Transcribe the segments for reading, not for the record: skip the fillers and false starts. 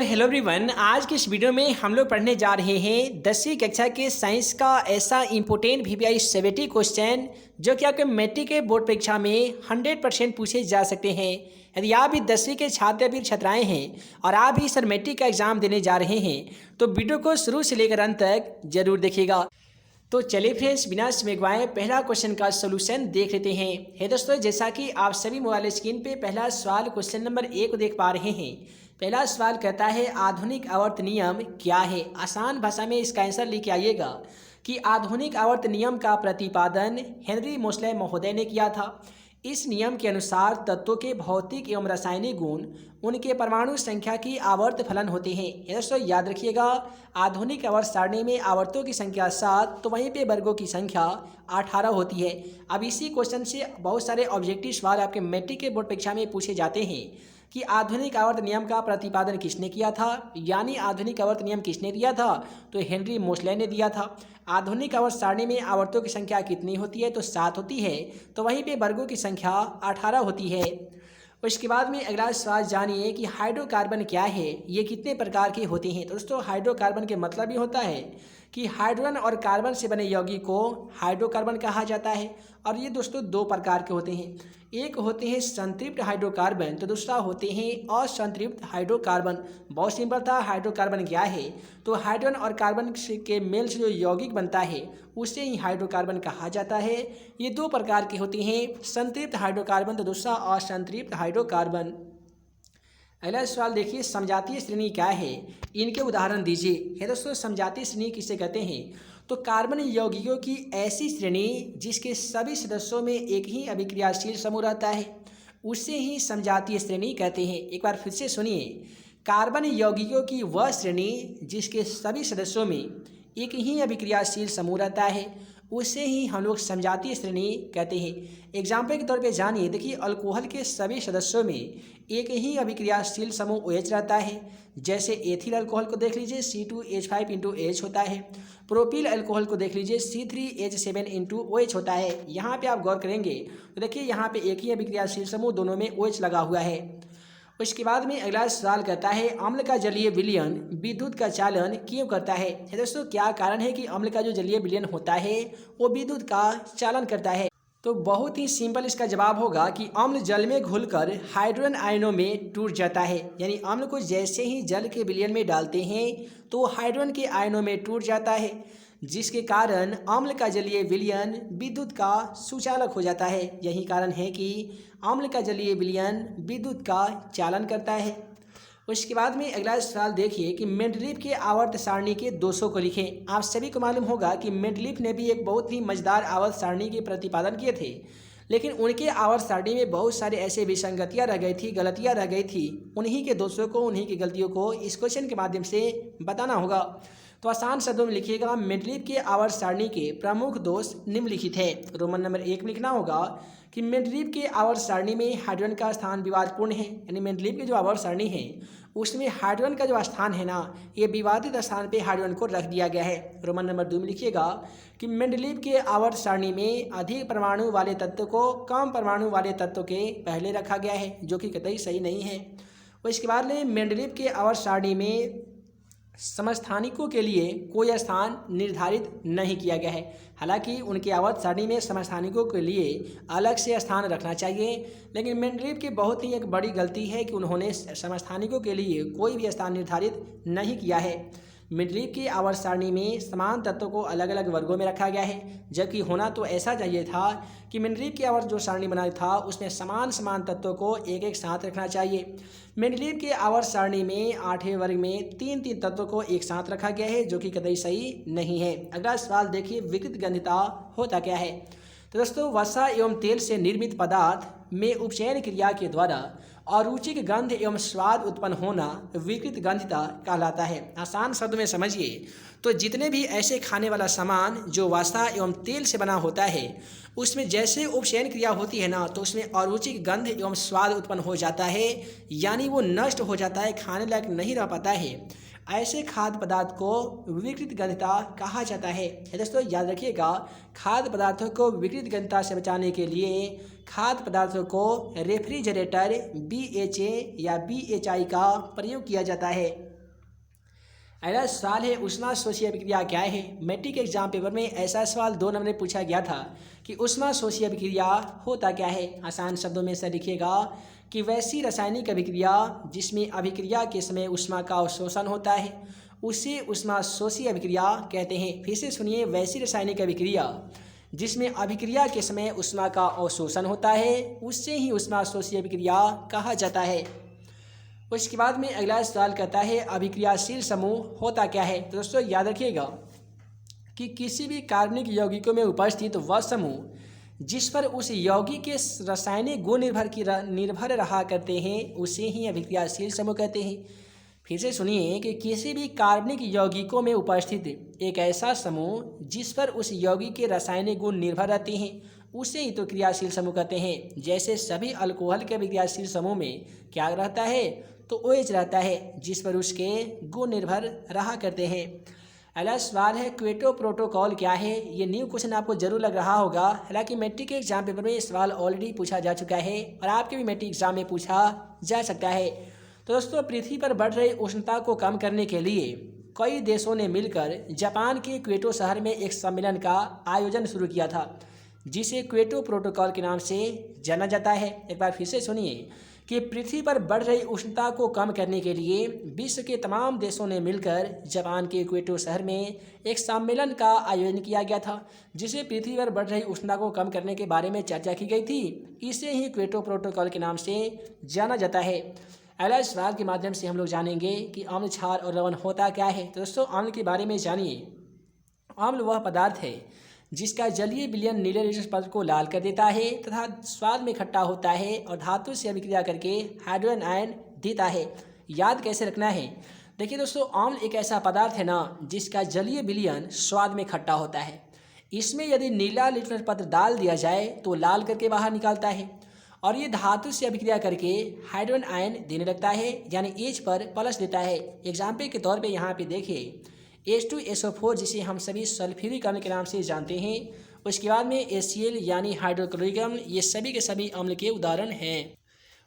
Hello everyone, आज की इस वीडियो में हम लोग पढ़ने जा रहे हैं 10वीं कक्षा के साइंस का ऐसा इम्पोर्टेंट वीवीआई 70 क्वेश्चन जो कि आपके मैट्रिक के बोर्ड परीक्षा में 100% पूछे जा सकते हैं। यदि आप भी 10वीं के छात्र या फिर छात्राएं हैं और आप भी सर मैट्रिक का एग्जाम देने जा रहे हैं तो वीडियो को शुरू से लेकर अंत तक जरूर देखिएगा। तो चलिए फ्रेंड्स, बिना समय गवाए पहला क्वेश्चन का सोल्यूशन देख लेते हैं। हे दोस्तों, जैसा कि आप सभी मोबाइल स्क्रीन पे पहला सवाल क्वेश्चन नंबर 1 को देख पा रहे हैं। पहला सवाल कहता है आधुनिक आवर्त नियम क्या है। आसान भाषा में इसका आंसर लेके आइएगा कि आधुनिक आवर्त नियम का प्रतिपादन हेनरी मोसले महोदय ने किया था। इस नियम के अनुसार तत्वों के भौतिक एवं रासायनिक गुण उनके परमाणु संख्या की आवर्त फलन होते हैं। ये दोस्तों याद रखिएगा, आधुनिक आवर्त सारणी में आवर्तों की संख्या 7 तो वहीं पे वर्गों की संख्या 18 होती है। अब इसी क्वेश्चन से बहुत सारे ऑब्जेक्टिव सवाल आपके मैट्रिक के बोर्ड परीक्षा में पूछे जाते हैं कि आधुनिक आवर्त नियम का प्रतिपादन किसने किया था, यानी आधुनिक आवर्त नियम किसने दिया था, तो हेनरी मोसले ने दिया था। आधुनिक आवर्त सारणी में आवर्तों की संख्या कितनी होती है, तो 7 होती है, तो वहीं पे वर्गों की संख्या 18 होती है। उसके बाद में अगला सवाल जानिए कि हाइड्रोकार्बन क्या है, ये कितने प्रकार के होते हैं। तो दोस्तों हाइड्रोकार्बन के मतलब ही होता है कि हाइड्रोजन और कार्बन से बने यौगिक को हाइड्रोकार्बन कहा जाता है। और ये दोस्तों 2 प्रकार के होते हैं, एक होते हैं संतृप्त हाइड्रोकार्बन तो दूसरा होते हैं असंतृप्त हाइड्रोकार्बन। बहुत सिंपल था, हाइड्रोकार्बन क्या है, तो हाइड्रोजन और कार्बन के मेल से जो यौगिक बनता है उसे ही हाइड्रोकार्बन कहा जाता है। ये 2 प्रकार के होते हैं, संतृप्त हाइड्रोकार्बन तो दूसरा असंतृप्त हाइड्रोकार्बन। अगला सवाल देखिए, समजातीय श्रेणी क्या है, इनके उदाहरण दीजिए। है दोस्तों, समजातीय श्रेणी किसे कहते हैं, तो कार्बन यौगिकों की ऐसी श्रेणी जिसके सभी सदस्यों में एक ही अभिक्रियाशील समूह रहता है उसे ही समजातीय श्रेणी कहते हैं। एक बार फिर से सुनिए, कार्बन यौगिकों की वह श्रेणी जिसके सभी सदस्यों में एक ही अभिक्रियाशील समूह रहता है उसे ही हम लोग समजातीय श्रेणी कहते हैं। एग्जाम्पल के तौर पे जानिए, देखिए अल्कोहल के सभी सदस्यों में एक ही अभिक्रियाशील समूह OH रहता है। जैसे एथिल अल्कोहल को देख लीजिए C2H5 होता है। प्रोपिल अल्कोहल को देख लीजिए C3H7 होता है। यहाँ पे आप गौर करेंगे तो देखिए यहाँ पे एक ही अभिक्रियाशील समूह दोनों में OH लगा हुआ है। उसके बाद में अगला सवाल कहता है अम्ल का जलीय विलयन विद्युत का चालन क्यों करता है। दोस्तों क्या कारण है कि अम्ल का जो जलीय विलयन होता है वो विद्युत का चालन करता है, तो बहुत ही सिंपल इसका जवाब होगा कि अम्ल जल में घुलकर हाइड्रोजन आयनों में टूट जाता है। यानी अम्ल को जैसे ही जल के विलयन में डालते हैं तो हाइड्रोजन के आयनों में टूट जाता है, जिसके कारण अम्ल का जलीय विलयन विद्युत का सुचालक हो जाता है। यही कारण है कि अम्ल का जलीय विलयन विद्युत का चालन करता है। उसके बाद में अगला सवाल देखिए कि मेंडलीफ के आवर्त सारणी के 200 को लिखें। आप सभी को मालूम होगा कि मेंडलीफ ने भी एक बहुत ही मजेदार आवर्त सारणी के प्रतिपादन किए थे, लेकिन उनके आवर्त सारणी में बहुत सारे ऐसे विसंगतियाँ रह गई थी, गलतियाँ रह गई थी। उन्हीं के दोषों को, उन्हीं की गलतियों को इस क्वेश्चन के माध्यम से बताना होगा। तो आसान शब्दों में लिखिएगा, मेंडलीफ के आवर्त सारणी के प्रमुख दोष निम्नलिखित है। रोमन नंबर 1 में लिखना होगा कि मेंडलीफ के आवर्त सारणी में हाइड्रोजन का स्थान विवादपूर्ण है। यानी मेंडलीफ की जो आवर्त सारणी है उसमें हाइड्रोजन का जो स्थान है ना, ये विवादित स्थान पे हाइड्रोजन को रख दिया गया है। रोमन नंबर 2 में लिखिएगा कि मेंडलीफ के आवर्त सारणी में अधिक परमाणु वाले तत्व को कम परमाणु वाले तत्व के पहले रखा गया है, जो कि कतई सही नहीं है। और इसके बाद में मेंडलीफ के आवर्त सारणी में समस्थानिकों के लिए कोई स्थान निर्धारित नहीं किया गया है। हालांकि उनके आवर्त सारणी में समस्थानिकों के लिए अलग से स्थान रखना चाहिए, लेकिन मेंडलीफ की बहुत ही एक बड़ी गलती है कि उन्होंने समस्थानिकों के लिए कोई भी स्थान निर्धारित नहीं किया है। मेंडलीफ की आवर्त सारणी में समान तत्वों को अलग अलग वर्गों में रखा गया है, जबकि होना तो ऐसा चाहिए था कि मेंडलीफ की आवर्त जो सारणी बनाया था उसमें समान समान तत्वों को एक एक साथ रखना चाहिए। मेंडलीफ के आवर्त सारणी में 8वें वर्ग में 3 तत्वों को एक साथ रखा गया है, जो कि कतई सही नहीं है। अगला सवाल देखिए, विकृत गंधिता होता क्या है। तो दोस्तों वसा एवं तेल से निर्मित पदार्थ में उपचयन क्रिया के द्वारा अरुचिक गंध एवं स्वाद उत्पन्न होना विकृत गंधिता कहलाता है। आसान शब्द में समझिए तो जितने भी ऐसे खाने वाला सामान जो वसा एवं तेल से बना होता है उसमें जैसे उपचयन क्रिया होती है ना, तो उसमें अरुचिक गंध एवं स्वाद उत्पन्न हो जाता है, यानी वो नष्ट हो जाता है, खाने लायक नहीं रह पाता है। ऐसे खाद्य पदार्थ को विकृत गंधिता कहा जाता है। दोस्तों याद रखिएगा, खाद्य पदार्थों को विकृत गंधिता से बचाने के लिए खाद्य पदार्थों को रेफ्रिजरेटर BHA या BHI का प्रयोग किया जाता है। अगला सवाल है ऊष्मा शोषी अभिक्रिया क्या है। मैट्रिक एग्जाम पेपर में ऐसा सवाल 2 नंबर में पूछा गया था कि ऊष्मा शोषी अभिक्रिया होता क्या है। आसान शब्दों में से लिखिएगा कि वैसी रासायनिक अभिक्रिया जिसमें अभिक्रिया के समय ऊष्मा का अवशोषण होता है उसे ऊष्मा शोषी अभिक्रिया कहते हैं। फिर से सुनिए, वैसी रासायनिक अभिक्रिया जिसमें अभिक्रिया के समय ऊष्मा का अवशोषण होता है उससे ही ऊष्मा शोषी अभिक्रिया कहा जाता है। उसके बाद में अगला सवाल कहता है अभिक्रियाशील समूह होता क्या है। तो दोस्तों याद रखिएगा कि किसी भी कार्बनिक यौगिकों में उपस्थित वह समूह जिस पर उस यौगिक के रासायनिक गुण निर्भर रहा करते हैं उसे ही अभिक्रियाशील समूह कहते हैं। फिर से सुनिए कि किसी भी कार्बनिक यौगिकों में उपस्थित एक ऐसा समूह जिस पर उस यौगिक के रासायनिक गुण निर्भर रहते हैं उसे ही तो क्रियाशील समूह कहते हैं। जैसे सभी अल्कोहल के अभिक्रियाशील समूह में क्या रहता है, तो OH रहता है जिस पर उसके गुण निर्भर रहा करते हैं। अगला सवाल है क्वेटो प्रोटोकॉल क्या है। ये न्यू क्वेश्चन आपको जरूर लग रहा होगा, हालांकि मैट्रिक के एग्जाम पेपर में ये सवाल ऑलरेडी पूछा जा चुका है और आपके भी मैट्रिक एग्जाम में पूछा जा सकता है। तो दोस्तों पृथ्वी पर बढ़ रही उष्णता को कम करने के लिए कई देशों ने मिलकर जापान के क्वेटो शहर में एक सम्मेलन का आयोजन शुरू किया था जिसे क्वेटो प्रोटोकॉल के नाम से जाना जाता है। एक बार फिर से सुनिए कि पृथ्वी पर बढ़ रही उष्णता को कम करने के लिए विश्व के तमाम देशों ने मिलकर जापान के क्वेटो शहर में एक सम्मेलन का आयोजन किया गया था जिसे पृथ्वी पर बढ़ रही उष्णता को कम करने के बारे में चर्चा की गई थी। इसे ही क्वेटो प्रोटोकॉल के नाम से जाना जाता है। अगला सवाल के माध्यम से हम लोग जानेंगे कि अम्ल, क्षार और लवण होता क्या है। तो दोस्तों अम्ल के बारे में जानिए। अम्ल वह पदार्थ है जिसका जलीय विलयन नीले लिटमस पत्र को लाल कर देता है तथा स्वाद में खट्टा होता है और धातु से अभिक्रिया करके हाइड्रोजन आयन देता है। याद कैसे रखना है, देखिए दोस्तों अम्ल एक ऐसा पदार्थ है ना जिसका जलीय विलयन स्वाद में खट्टा होता है। इसमें यदि नीला लिटमस पत्र डाल दिया जाए तो लाल करके बाहर निकालता है और ये धातु से अभिक्रिया करके हाइड्रोजन आयन देने लगता है, यानी H पर प्लस देता है। एग्जाम्पल के तौर पे यहाँ पे देखिए H2SO4 जिसे हम सभी सल्फ्यूरिक अम्ल के नाम से जानते हैं। उसके बाद में HCl यानी हाइड्रोक्लोरिक अम्ल, ये सभी के सभी अम्ल के उदाहरण हैं।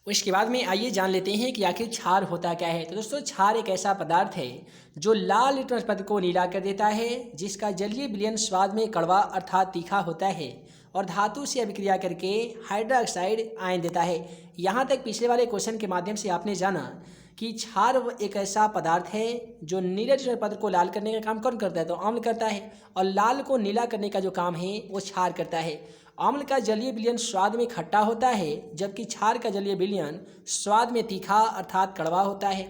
उसके बाद में आइए जान लेते हैं कि आखिर क्षार होता क्या है। तो दोस्तों क्षार एक ऐसा पदार्थ है जो लाल लिटमस पत्र को नीला कर देता है, जिसका जलीय विलयन स्वाद में कड़वा अर्थात तीखा होता है और धातु से अभिक्रिया करके हाइड्रोक्साइड आयन देता है। यहाँ तक पिछले वाले क्वेश्चन के माध्यम से आपने जाना कि क्षार एक ऐसा पदार्थ है जो नीले लिटमस पत्र को लाल करने का काम कौन करता है, तो अम्ल करता है, और लाल को नीला करने का जो काम है वो क्षार करता है। अम्ल का जलीय विलयन स्वाद में खट्टा होता है जबकि क्षार का जलीय विलयन स्वाद में तीखा अर्थात कड़वा होता है।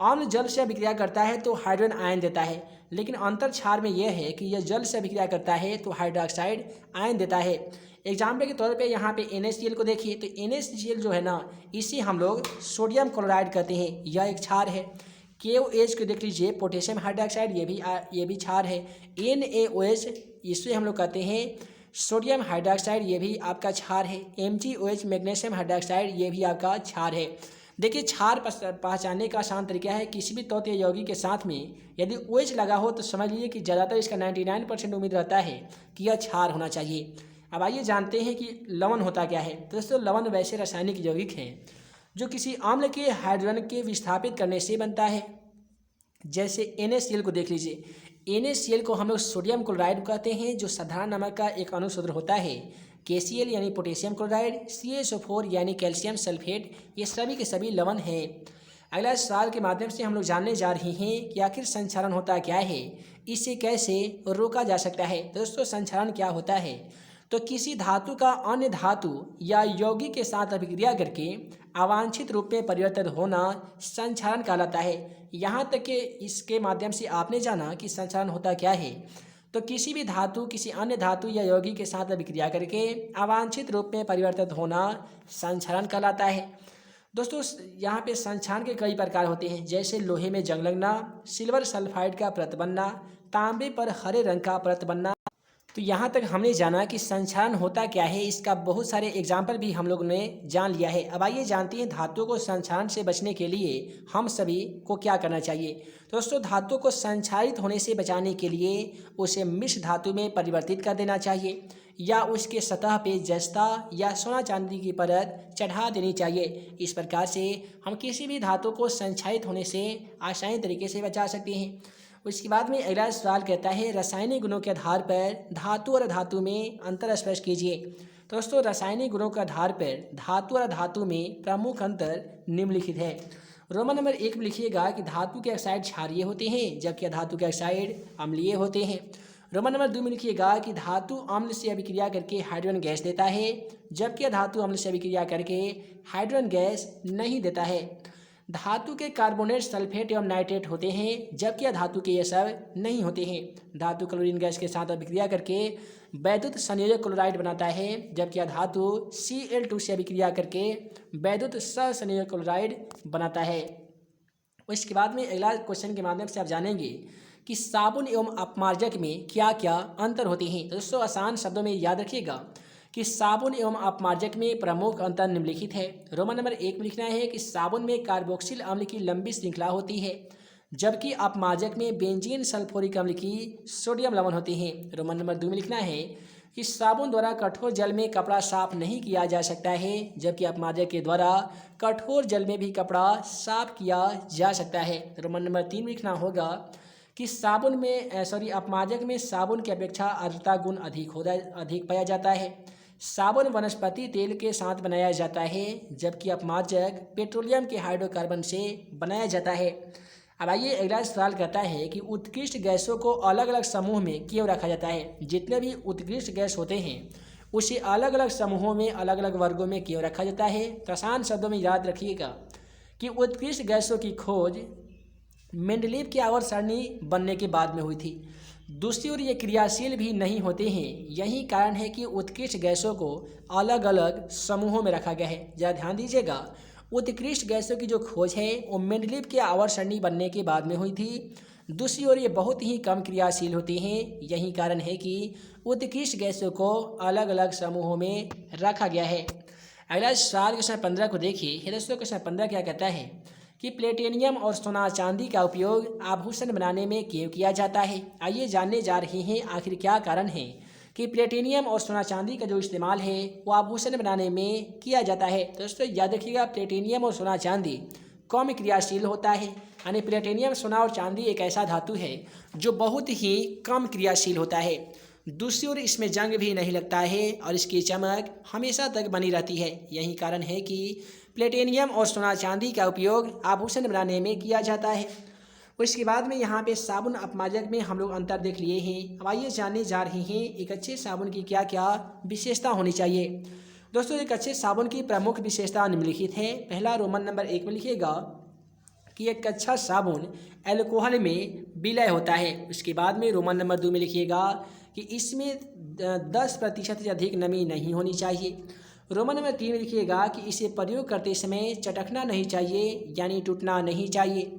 अम्ल जल से अभिक्रिया करता है तो हाइड्रोजन आयन देता है, लेकिन अंतर क्षार में यह है कि यह जल से अभिक्रिया करता है तो हाइड्रोक्साइड आयन देता है। एग्जाम्पल के तौर पे यहाँ पे NaCl को देखिए, तो NaCl जो है ना इसे हम लोग सोडियम क्लोराइड कहते हैं, यह एक क्षार है। KOH को देख लीजिए, पोटेशियम हाइड्रोक्साइड, ये भी क्षार है। NaOH इसे हम लोग कहते हैं सोडियम हाइड्रोक्साइड, ये भी आपका क्षार है। MgOH मैग्नीशियम हाइड्रोक्साइड, ये भी आपका क्षार है। देखिए क्षार पहचानने का आसान तरीका है, किसी भी तौतीय यौगिक के साथ में यदि OH लगा हो तो समझ लीजिए कि ज़्यादातर इसका 99% उम्मीद रहता है कि यह क्षार होना चाहिए। अब आइए जानते हैं कि लवण होता क्या है। तो दोस्तों लवण वैसे रासायनिक यौगिक हैं जो किसी अम्ल के हाइड्रोजन के विस्थापित करने से बनता है। जैसे NaCl को देख लीजिए, NaCl को हम लोग सोडियम क्लोराइड कहते हैं जो साधारण नमक का एक अनुसूत्र होता है। KCl यानी पोटेशियम क्लोराइड, CaSO4 यानी कैल्शियम सल्फेट, ये सभी के सभी लवण हैं। अगला सवाल के माध्यम से हम लोग जानने जा रहे हैं कि आखिर संक्षारण होता क्या है, इसे कैसे रोका जा सकता है। दोस्तों संक्षारण क्या होता है, तो किसी धातु का अन्य धातु या यौगिक के साथ अभिक्रिया करके अवांछित रूप में परिवर्तित होना संक्षारण कहलाता है। यहाँ तक कि इसके माध्यम से आपने जाना कि संक्षारण होता क्या है, तो किसी भी धातु किसी अन्य धातु या यौगिक के साथ अभिक्रिया करके अवांछित रूप में परिवर्तित होना संक्षारण कहलाता है। दोस्तों यहाँ पे संक्षारण के कई प्रकार होते हैं, जैसे लोहे में जंग लगना, सिल्वर सल्फाइड का परत बनना, तांबे पर हरे रंग का परत बनना। तो यहाँ तक हमने जाना कि संक्षारण होता क्या है, इसका बहुत सारे एग्जाम्पल भी हम लोगों ने जान लिया है। अब आइए जानते हैं धातुओं को संक्षारण से बचने के लिए हम सभी को क्या करना चाहिए। तो दोस्तों, धातु को संक्षारित होने से बचाने के लिए उसे मिश्र धातु में परिवर्तित कर देना चाहिए या उसके सतह पे जस्ता या सोना चांदी की परत चढ़ा देनी चाहिए। इस प्रकार से हम किसी भी धातु को संक्षारित होने से आसानी तरीके से बचा सकते हैं। उसके बाद में अगला सवाल कहता है, रासायनिक गुणों के आधार पर धातु और धातु में अंतर स्पष्ट कीजिए। तो दोस्तों, रासायनिक गुणों के आधार पर धातु और धातु में प्रमुख अंतर निम्नलिखित है। रोमन नंबर 1 में लिखिएगा कि धातु के ऑक्साइड क्षारीय होते हैं जबकि धातु के ऑक्साइड अम्लीय होते हैं। रोमन नंबर 2 में लिखिएगा कि धातु अम्ल से अभिक्रिया करके हाइड्रोजन गैस देता है जबकि धातु अम्ल से अभिक्रिया करके हाइड्रोजन गैस नहीं देता है। धातु के कार्बोनेट, सल्फेट एवं नाइट्रेट होते हैं जबकि धातु के ये सब नहीं होते हैं। धातु क्लोरीन गैस के साथ अभिक्रिया करके वैद्युत संयोजक क्लोराइड बनाता है जबकि धातु Cl2 से अभिक्रिया करके वैद्युत सहसंयोजक क्लोराइड बनाता है। उसके बाद में अगला क्वेश्चन के माध्यम से आप जानेंगे कि साबुन एवं अपमार्जक में क्या क्या अंतर होते हैं। दोस्तों, आसान शब्दों में याद रखिएगा कि साबुन एवं अपमार्जक में प्रमुख अंतर निम्नलिखित है। रोमन नंबर 1 में लिखना है कि साबुन में कार्बोक्सिल अम्ल की लंबी श्रृंखला होती है जबकि अपमार्जक में बेंजीन सल्फ्यूरिक अम्ल की सोडियम लवण होते हैं। रोमन नंबर 2 में लिखना है कि साबुन द्वारा कठोर जल में कपड़ा साफ नहीं किया जा सकता है जबकि अपमार्जक के द्वारा कठोर जल में भी कपड़ा साफ किया जा सकता है। रोमन नंबर 3 में लिखना होगा कि अपमार्जक में साबुन की अपेक्षा आर्द्रता गुण अधिक पाया जाता है। साबुन वनस्पति तेल के साथ बनाया जाता है जबकि अपमार्जक पेट्रोलियम के हाइड्रोकार्बन से बनाया जाता है। अब आइए अगला सवाल कहता है कि उत्कृष्ट गैसों को अलग अलग समूह में क्यों रखा जाता है। जितने भी उत्कृष्ट गैस होते हैं उसे अलग अलग समूहों में, अलग अलग वर्गों में क्यों रखा जाता है। तो आसान शब्दों में याद रखिएगा कि उत्कृष्ट गैसों की खोज मेंडलीव की आवर्त सारणी बनने के बाद में हुई थी। दूसरी ओर ये क्रियाशील भी नहीं होते हैं। यही कारण है कि उत्कृष्ट गैसों को अलग अलग समूहों में रखा गया है। जरा ध्यान दीजिएगा, उत्कृष्ट गैसों की जो खोज है वो मेंडलीव के आवर्त सारणी बनने के बाद में हुई थी। दूसरी ओर ये बहुत ही कम क्रियाशील होते हैं। यही कारण है कि उत्कृष्ट गैसों को अलग अलग समूहों में रखा गया है। अगला सवाल क्वेश्चन 15 को देखिए। दोस्तों, क्वेश्चन 15 क्या कहता है कि प्लेटिनियम और सोना चांदी का उपयोग आभूषण बनाने में क्यों किया जाता है। आइए जानने जा रहे हैं आखिर क्या कारण है कि प्लेटिनियम और सोना चांदी का जो इस्तेमाल है वो आभूषण बनाने में किया जाता है। दोस्तों, याद रखिएगा, प्लेटिनियम और सोना चांदी कम क्रियाशील होता है। यानी प्लेटिनियम, सोना और चांदी एक ऐसा धातु है जो बहुत ही कम क्रियाशील होता है। दूसरी ओर इसमें जंग भी नहीं लगता है और इसकी चमक हमेशा तक बनी रहती है। यही कारण है कि प्लेटिनियम और सोना चांदी का उपयोग आभूषण बनाने में किया जाता है। उसके बाद में यहाँ पे साबुन अपमार्जक में हम लोग अंतर देख लिए हैं। अब आइए जानने जा रहे हैं एक अच्छे साबुन की क्या क्या विशेषता होनी चाहिए। दोस्तों, एक अच्छे साबुन की प्रमुख विशेषता निम्नलिखित है। पहला, रोमन नंबर 1 में लिखिएगा कि एक अच्छा साबुन अल्कोहल में विलय होता है। उसके बाद में रोमन नंबर 2 में लिखिएगा कि इसमें 10% से अधिक नमी नहीं होनी चाहिए। रोमन नंबर 3 में लिखिएगा कि इसे प्रयोग करते समय चटकना नहीं चाहिए, यानी टूटना नहीं चाहिए।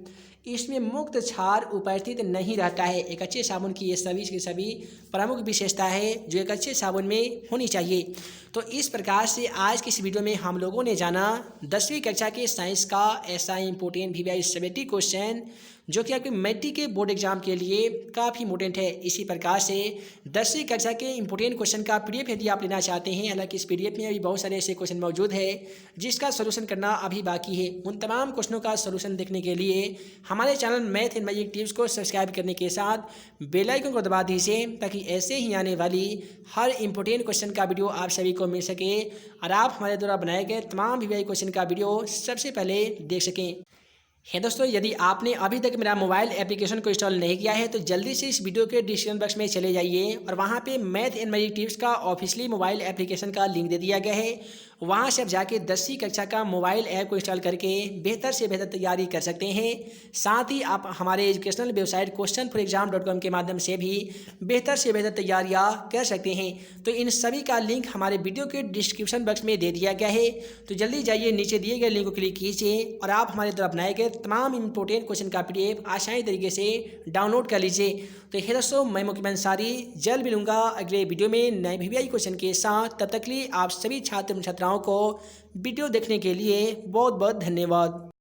इसमें मुक्त क्षार उपस्थित नहीं रहता है। एक अच्छे साबुन की ये सभी की सभी प्रमुख विशेषता है जो एक अच्छे साबुन में होनी चाहिए। तो इस प्रकार से आज की इस वीडियो में हम लोगों ने जाना 10वीं कक्षा के साइंस का ऐसा इम्पोर्टेंट VVI 70 क्वेश्चन जो कि आपके मैट्रिक के बोर्ड एग्जाम के लिए काफ़ी इंपॉर्टेंट है। इसी प्रकार से 10वीं कक्षा के इंपॉर्टेंट क्वेश्चन का PDF यदि आप लेना चाहते हैं, हालांकि इस PDF में अभी बहुत सारे ऐसे क्वेश्चन मौजूद है जिसका सोल्यूशन करना अभी बाकी है। उन तमाम क्वेश्चनों का सोल्यूशन देखने के लिए हमारे channel math and magic tips को सब्सक्राइब करने के साथ बेल आइकन को दबा दीजिए ताकि ऐसे ही आने वाली हर इंपॉर्टेंट क्वेश्चन का वीडियो आप सभी को मिल सके और आप हमारे द्वारा बनाए गए तमाम VVI क्वेश्चन का वीडियो सबसे पहले देख सकें। है दोस्तों, यदि आपने अभी तक मेरा मोबाइल एप्लीकेशन को इंस्टॉल नहीं किया है तो जल्दी से इस वीडियो के डिस्क्रिप्शन बॉक्स में चले जाइए और वहाँ पे मैथ एंड मैजिक टिप्स का ऑफिशियली मोबाइल एप्लीकेशन का लिंक दे दिया गया है। वहाँ से आप जाके 10वीं कक्षा का मोबाइल ऐप को इंस्टॉल करके बेहतर से बेहतर तैयारी कर सकते हैं। साथ ही आप हमारे एजुकेशनल वेबसाइट questionforexam.com के माध्यम से भी बेहतर से बेहतर तैयारियाँ कर सकते हैं। तो इन सभी का लिंक हमारे वीडियो के डिस्क्रिप्शन बॉक्स में दे दिया गया है। तो जल्दी जाइए, नीचे दिए गए लिंक को क्लिक कीजिए और आप हमारे द्वारा बनाए गए तमाम इंपॉर्टेंट क्वेश्चन का PDF आसानी तरीके से डाउनलोड कर लीजिए। तो हे दोस्तों, मैं मुकीम अंसारी जल्द मिलूंगा अगले वीडियो में नए VVI क्वेश्चन के साथ। तब तक के लिए आप सभी छात्र छात्राओं को वीडियो देखने के लिए बहुत बहुत धन्यवाद।